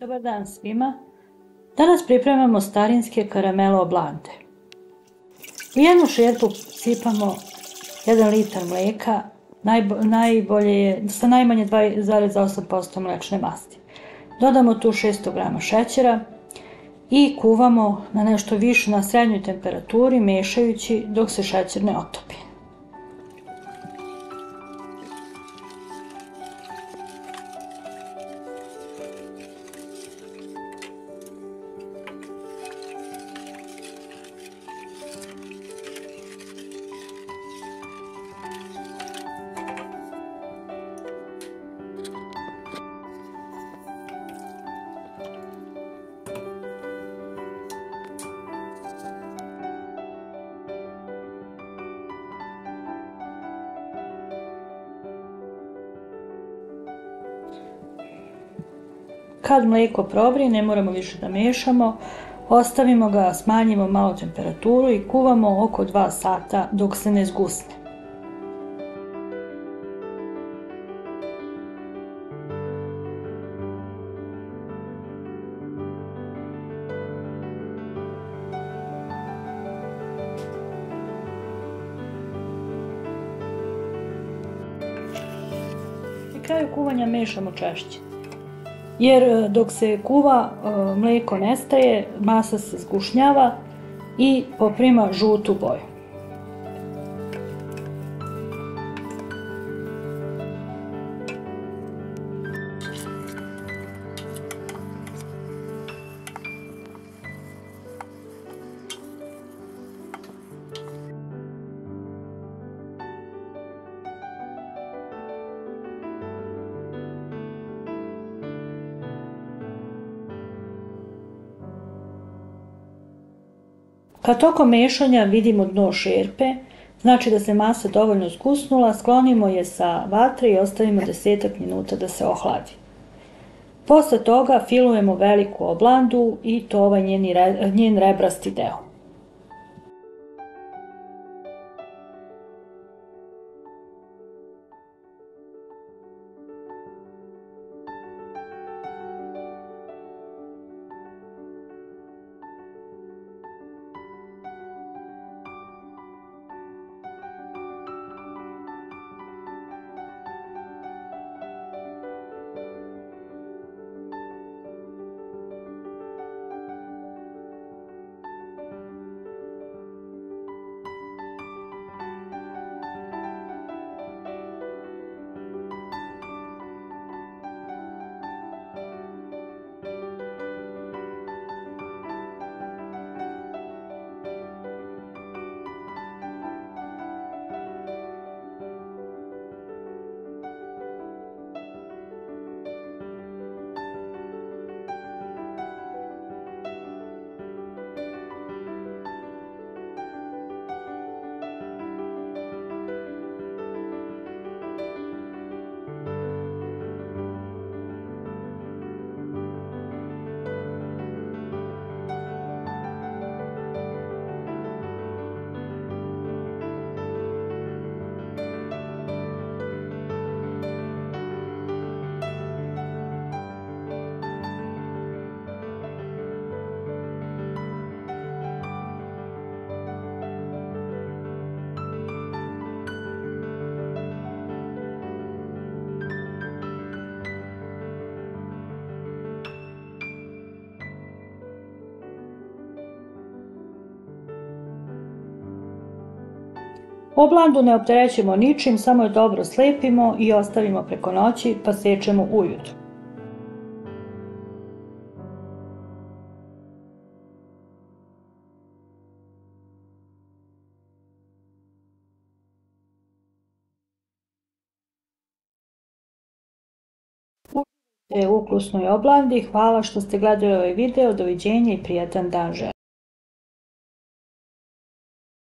Dobar dan svima. Danas pripremamo starinske karamele oblande. U jednu šerpu sipamo 1 litar mlijeka, najbolje je sa najmanje 2,8% mlečne masti. Dodamo tu 600 grama šećera i kuvamo na nešto više na srednjoj temperaturi, mešajući dok se šećer ne otopi. Kad mlijeko provri, ne moramo više da mešamo, ostavimo ga, smanjimo malo temperaturu i kuvamo oko 2 sata dok se ne zgusne. Na kraju kuvanja mešamo češće, jer dok se kuva mlijeko nestaje, masa se zgušnjava i poprima žutu boju. Kad tokom mešanja vidimo dno šerpe, znači da se masa dovoljno zgusnula, sklonimo je sa vatre i ostavimo 10 minuta da se ohladi. Posle toga filujemo veliku oblandu i to ovaj njen rebrasti deo. Oblandu ne opterećujemo ničim, samo je dobro slepimo i ostavimo preko noći pa sečemo ujutro. Uživajte u ukusnoj oblandi, hvala što ste gledali ovaj video, doviđenja i prijatan dan želim.